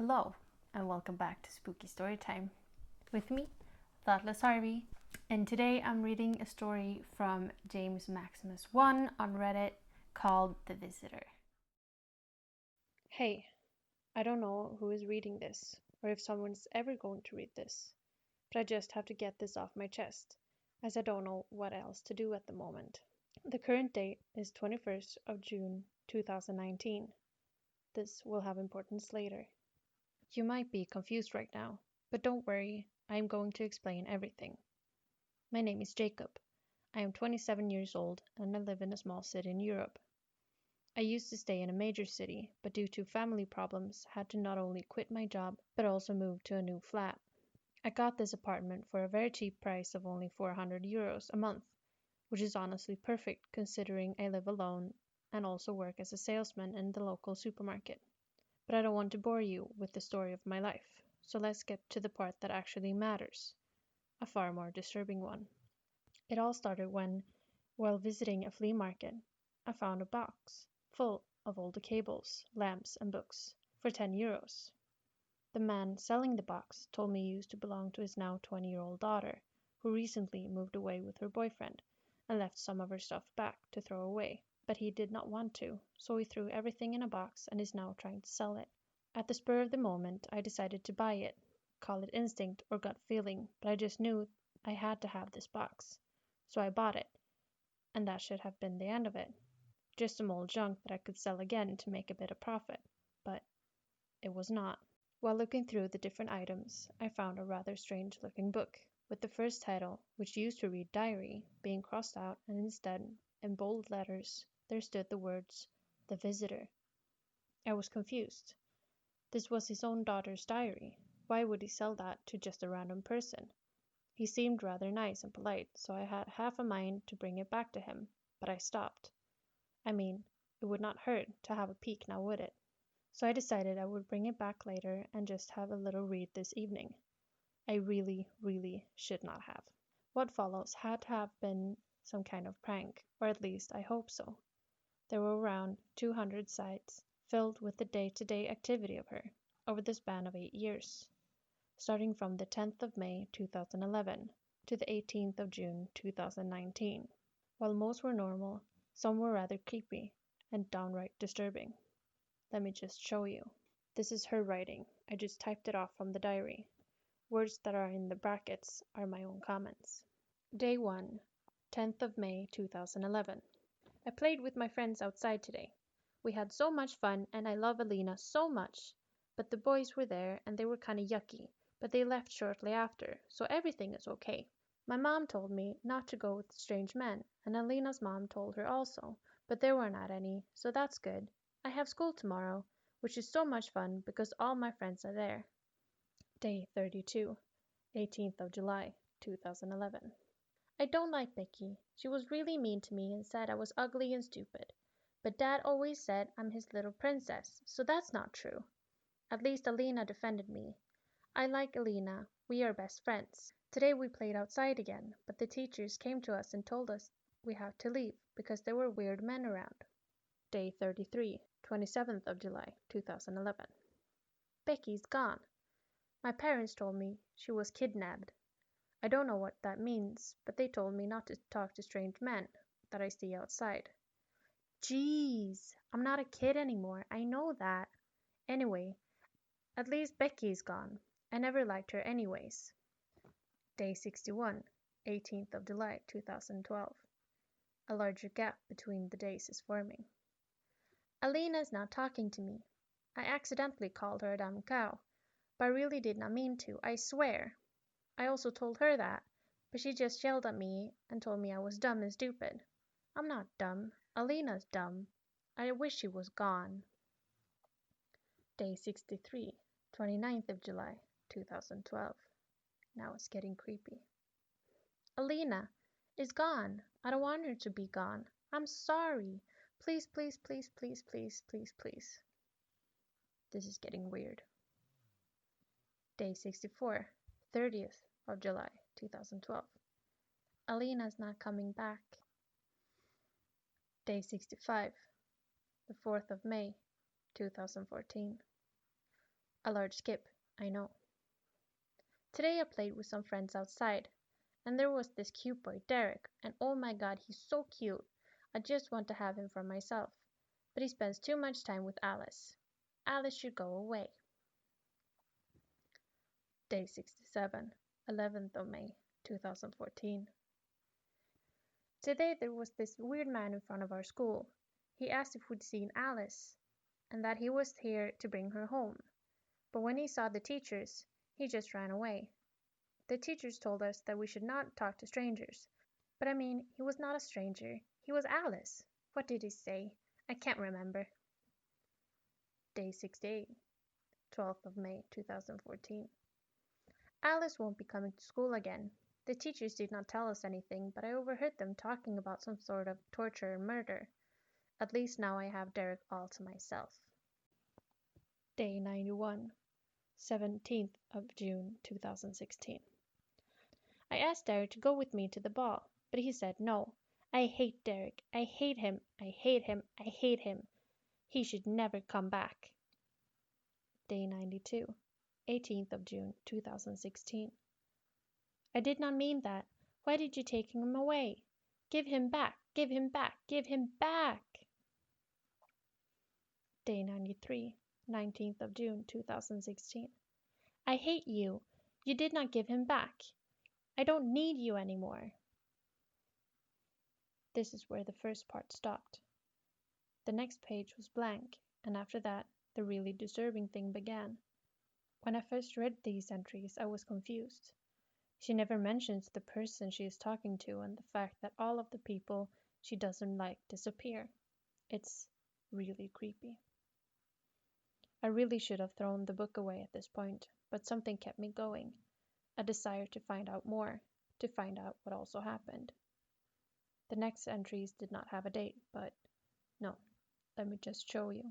Hello, and welcome back to Spooky Storytime with me, Thoughtless Harvey. And today I'm reading a story from JamesMaximus1 on Reddit called The Visitor. Hey, I don't know who is reading this, or if someone's ever going to read this, but I just have to get this off my chest, as I don't know what else to do at the moment. The current date is 21st of June 2019. This will have importance later. You might be confused right now, but don't worry, I am going to explain everything. My name is Jacob. I am 27 years old and I live in a small city in Europe. I used to stay in a major city, but due to family problems had to not only quit my job, but also move to a new flat. I got this apartment for a very cheap price of only 400 euros a month, which is honestly perfect considering I live alone and also work as a salesman in the local supermarket. But I don't want to bore you with the story of my life, so let's get to the part that actually matters, a far more disturbing one. It all started when, while visiting a flea market, I found a box full of old cables, lamps, and books for 10 euros. The man selling the box told me it used to belong to his now 20-year-old daughter, who recently moved away with her boyfriend and left some of her stuff back to throw away. But he did not want to, so he threw everything in a box and is now trying to sell it. At the spur of the moment, I decided to buy it. Call it instinct or gut feeling, but I just knew I had to have this box. So I bought it, and that should have been the end of it. Just some old junk that I could sell again to make a bit of profit, but it was not. While looking through the different items, I found a rather strange looking book, with the first title, which used to read diary, being crossed out, and instead, in bold letters, there stood the words, The Visitor. I was confused. This was his own daughter's diary. Why would he sell that to just a random person? He seemed rather nice and polite, so I had half a mind to bring it back to him, but I stopped. I mean, it would not hurt to have a peek now, would it? So I decided I would bring it back later and just have a little read this evening. I really, really should not have. What follows had to have been some kind of prank, or at least I hope so. There were around 200 sites filled with the day-to-day activity of her over the span of 8 years, starting from the 10th of May 2011 to the 18th of June 2019. While most were normal, some were rather creepy and downright disturbing. Let me just show you. This is her writing. I just typed it off from the diary. Words that are in the brackets are my own comments. Day 1, 10th of May 2011. I played with my friends outside today. We had so much fun and I love Alina so much. But the boys were there and they were kinda yucky, but they left shortly after, so everything is okay. My mom told me not to go with strange men, and Alina's mom told her also, but there were not any, so that's good. I have school tomorrow, which is so much fun because all my friends are there. Day 32, 18th of July, 2011. I don't like Becky. She was really mean to me and said I was ugly and stupid. But Dad always said I'm his little princess, so that's not true. At least Alina defended me. I like Alina. We are best friends. Today we played outside again, but the teachers came to us and told us we have to leave because there were weird men around. Day 33, 27th of July, 2011. Becky's gone. My parents told me she was kidnapped. I don't know what that means, but they told me not to talk to strange men that I see outside. Jeez, I'm not a kid anymore, I know that. Anyway, at least Becky's gone. I never liked her anyways. Day 61, 18th of July, 2012. A larger gap between the days is forming. Alina's not talking to me. I accidentally called her a dumb cow, but I really did not mean to, I swear. I also told her that, but she just yelled at me and told me I was dumb and stupid. I'm not dumb. Alina's dumb. I wish she was gone. Day 63, 29th of July, 2012. Now it's getting creepy. Alina is gone. I don't want her to be gone. I'm sorry. Please, please, please, please, please, please, please. This is getting weird. Day 64, 30th of July, 2012. Alina's not coming back. Day 65, the 4th of May, 2014. A large skip, I know. Today I played with some friends outside, and there was this cute boy, Derek, and oh my god, he's so cute. I just want to have him for myself. But he spends too much time with Alice. Alice should go away. Day 67, 11th of May, 2014. Today there was this weird man in front of our school. He asked if we'd seen Alice, and that he was here to bring her home. But when he saw the teachers, he just ran away. The teachers told us that we should not talk to strangers. But I mean, he was not a stranger. He was Alice. What did he say? I can't remember. Day 68, 12th of May, 2014. Alice won't be coming to school again. The teachers did not tell us anything, but I overheard them talking about some sort of torture and murder. At least now I have Derek all to myself. Day 91, 17th of June, 2016. I asked Derek to go with me to the ball, but he said no. I hate Derek. I hate him. I hate him. I hate him. He should never come back. Day 92, 18th of June, 2016. I did not mean that. Why did you take him away? Give him back. Give him back. Give him back. Day 93, 19th of June, 2016. I hate you. You did not give him back. I don't need you anymore. This is where the first part stopped. The next page was blank, and after that, the really disturbing thing began. When I first read these entries, I was confused. She never mentions the person she is talking to and the fact that all of the people she doesn't like disappear. It's really creepy. I really should have thrown the book away at this point, but something kept me going. A desire to find out more, to find out what also happened. The next entries did not have a date, but no, let me just show you.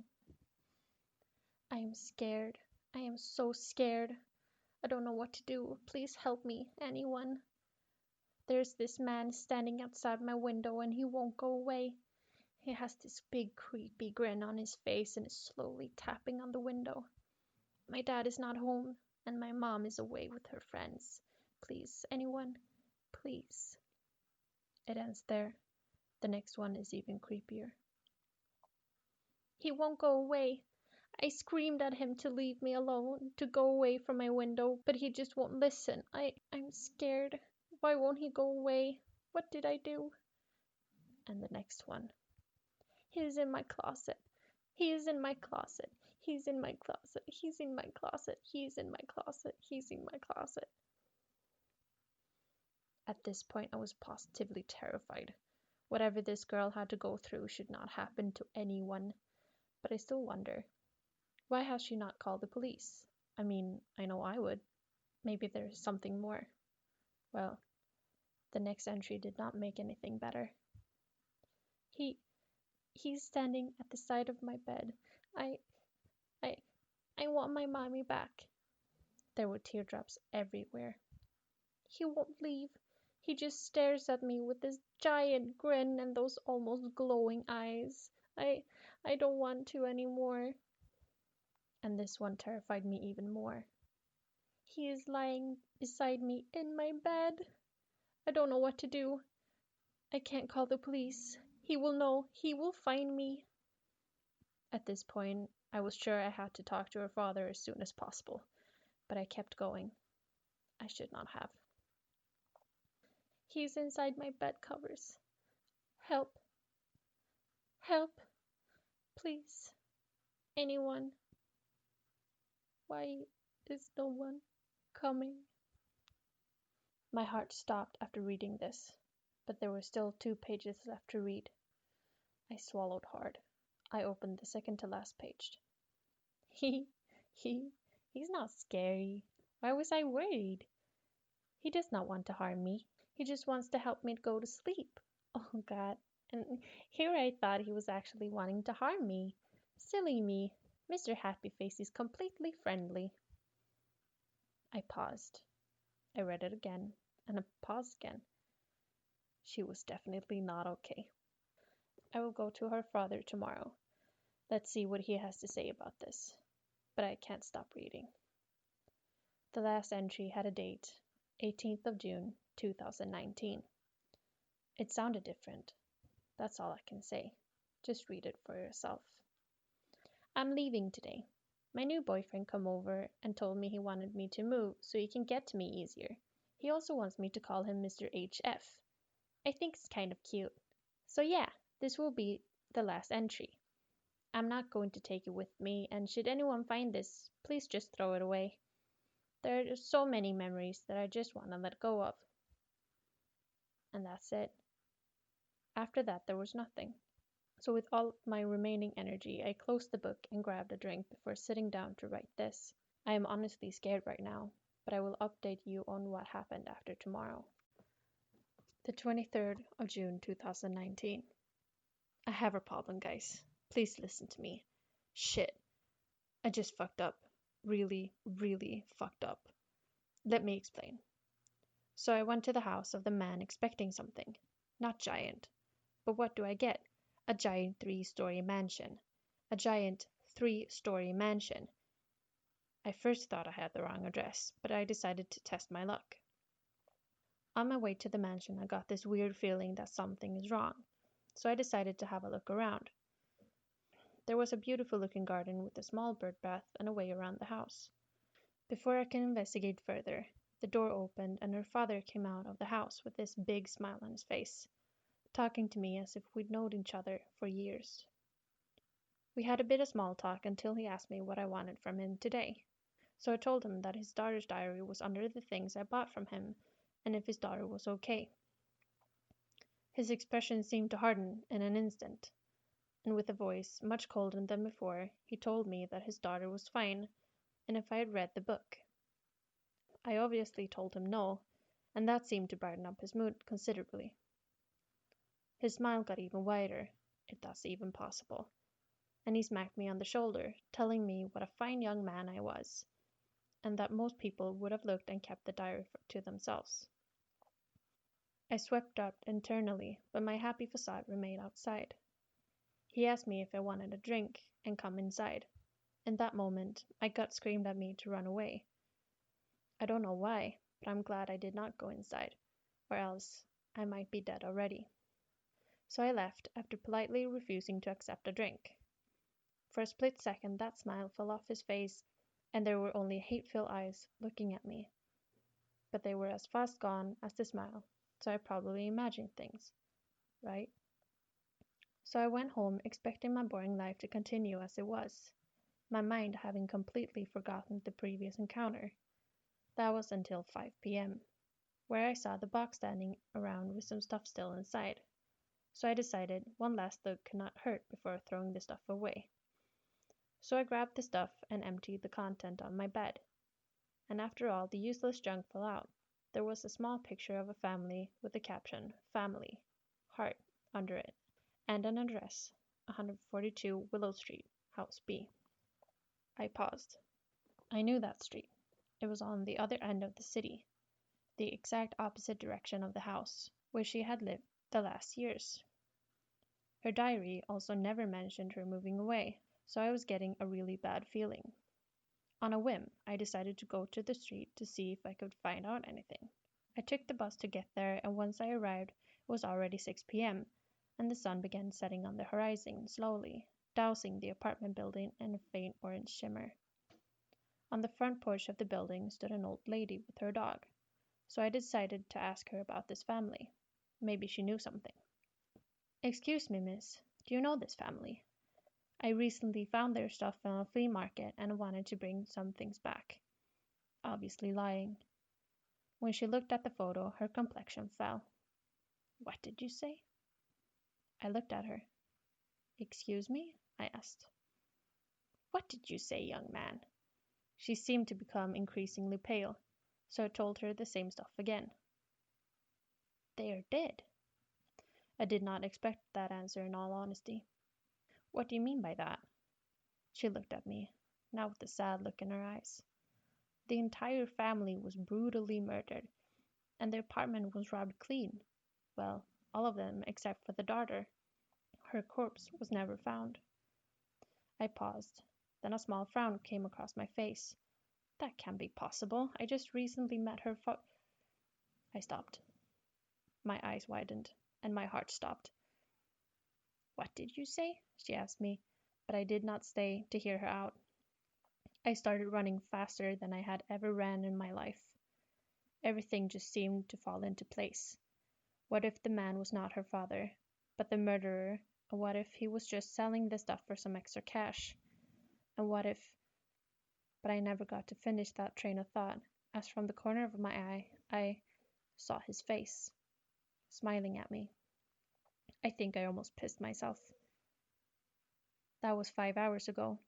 I am scared. I am so scared. I don't know what to do. Please help me, anyone. There's this man standing outside my window and he won't go away. He has this big creepy grin on his face and is slowly tapping on the window. My dad is not home and my mom is away with her friends. Please, anyone, please. It ends there. The next one is even creepier. He won't go away. I screamed at him to leave me alone, to go away from my window, but he just won't listen. I'm scared. Why won't he go away? What did I do? And the next one. He is in my closet. He is in my closet. He's in my closet. He's in my closet. He's in my closet. He's in my closet. At this point, I was positively terrified. Whatever this girl had to go through should not happen to anyone. But I still wonder, why has she not called the police? I mean, I know I would. Maybe there's something more. Well, the next entry did not make anything better. He's standing at the side of my bed. I want my mommy back. There were teardrops everywhere. He won't leave. He just stares at me with this giant grin and those almost glowing eyes. I don't want to anymore. And this one terrified me even more. He is lying beside me in my bed. I don't know what to do. I can't call the police. He will know. He will find me. At this point, I was sure I had to talk to her father as soon as possible, but I kept going. I should not have. He's inside my bed covers. Help. Help. Please. Anyone. Why is no one coming? My heart stopped after reading this, but there were still 2 pages left to read. I swallowed hard. I opened the second to last page. He's not scary. Why was I worried? He does not want to harm me. He just wants to help me go to sleep. Oh God. And here I thought he was actually wanting to harm me. Silly me. Mr. Happyface is completely friendly. I paused. I read it again, and I paused again. She was definitely not okay. I will go to her father tomorrow. Let's see what he has to say about this. but I can't stop reading. The last entry had a date, 18th of June, 2019. It sounded different. That's all I can say. Just read it for yourself. I'm leaving today. My new boyfriend came over and told me he wanted me to move so he can get to me easier. He also wants me to call him Mr. HF. I think it's kind of cute. So yeah, this will be the last entry. I'm not going to take it with me, and should anyone find this, please just throw it away. There are so many memories that I just want to let go of. And that's it. After that, there was nothing. So with all my remaining energy, I closed the book and grabbed a drink before sitting down to write this. I am honestly scared right now, but I will update you on what happened after tomorrow. The 23rd of June 2019. I have a problem, guys. Please listen to me. Shit. I just fucked up. Really, really fucked up. Let me explain. So I went to the house of the man expecting something. Not giant. But what do I get? A giant 3-story mansion. A giant 3-story mansion. I first thought I had the wrong address, but I decided to test my luck. On my way to the mansion, I got this weird feeling that something is wrong, so I decided to have a look around. There was a beautiful looking garden with a small bird bath and a way around the house. Before I can investigate further, the door opened and her father came out of the house with this big smile on his face, talking to me as if we'd known each other for years. We had a bit of small talk until he asked me what I wanted from him today. So I told him that his daughter's diary was under the things I bought from him, and if his daughter was okay. His expression seemed to harden in an instant, and with a voice much colder than before, he told me that his daughter was fine, and if I had read the book. I obviously told him no, and that seemed to brighten up his mood considerably. His smile got even wider, if that's even possible, and he smacked me on the shoulder, telling me what a fine young man I was, and that most people would have looked and kept the diary to themselves. I swept up internally, but my happy facade remained outside. He asked me if I wanted a drink and come inside. In that moment, my gut screamed at me to run away. I don't know why, but I'm glad I did not go inside, or else I might be dead already. So I left after politely refusing to accept a drink. For a split second, that smile fell off his face, and there were only hate-filled eyes looking at me. But they were as fast gone as the smile, so I probably imagined things, right? So I went home expecting my boring life to continue as it was, my mind having completely forgotten the previous encounter. That was until 5 p.m., where I saw the box standing around with some stuff still inside. So I decided one last look could not hurt before throwing the stuff away. So I grabbed the stuff and emptied the content on my bed. And after all the useless junk fell out, there was a small picture of a family with the caption, Family, Heart, under it, and an address, 142 Willow Street, House B. I paused. I knew that street. It was on the other end of the city, the exact opposite direction of the house where she had lived the last years. Her diary also never mentioned her moving away, so I was getting a really bad feeling. On a whim, I decided to go to the street to see if I could find out anything. I took the bus to get there, and once I arrived, it was already 6 p.m., and the sun began setting on the horizon slowly, dousing the apartment building in a faint orange shimmer. On the front porch of the building stood an old lady with her dog, so I decided to ask her about this family. Maybe she knew something. "Excuse me, miss, do you know this family? I recently found their stuff on a flea market and wanted to bring some things back." Obviously lying. When she looked at the photo, her complexion fell. "What did you say?" I looked at her. "Excuse me?" I asked. "What did you say, young man?" She seemed to become increasingly pale, so I told her the same stuff again. "They are dead." I did not expect that answer in all honesty. "What do you mean by that?" She looked at me, now with a sad look in her eyes. The entire family was brutally murdered, and the apartment was robbed clean. Well, all of them except for the daughter. Her corpse was never found. I paused. Then a small frown came across my face. That can't be possible. I just recently met her I stopped. My eyes widened, and my heart stopped. What did you say? She asked me, but I did not stay to hear her out. I started running faster than I had ever ran in my life. Everything just seemed to fall into place. What if the man was not her father, but the murderer? And what if he was just selling the stuff for some extra cash? And what if... But I never got to finish that train of thought, as from the corner of my eye, I saw his face, smiling at me. I think I almost pissed myself. That was 5 hours ago,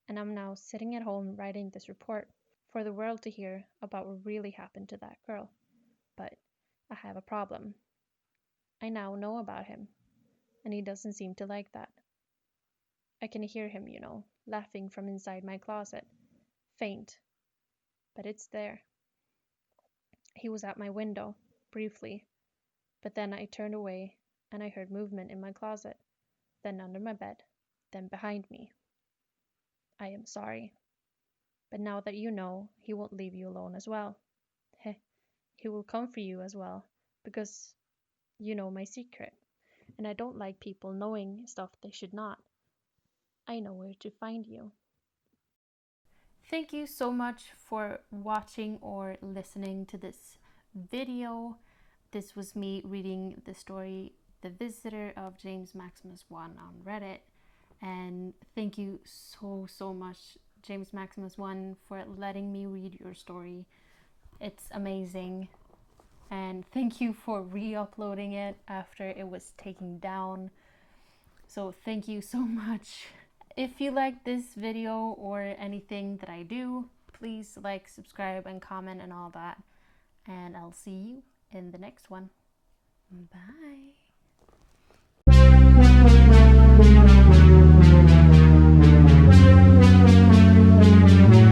and I'm now sitting at home writing this report for the world to hear about what really happened to that girl. But I have a problem. I now know about him, and he doesn't seem to like that. I can hear him, laughing from inside my closet. Faint, but it's there. He was at my window, briefly, but then I turned away and I heard movement in my closet, then under my bed, then behind me. I am sorry, but now that you know, he won't leave you alone as well. He will come for you as well, because you know my secret, and I don't like people knowing stuff they should not. I know where to find you. Thank you so much for watching or listening to this video. This was me reading the story The Visitor of JamesMaximus1 on Reddit. And thank you so much, JamesMaximus1, for letting me read your story. It's amazing. And thank you for re-uploading it after it was taken down. So thank you so much. If you like this video or anything that I do, please like, subscribe, and comment and all that. And I'll see you in the next one. Bye.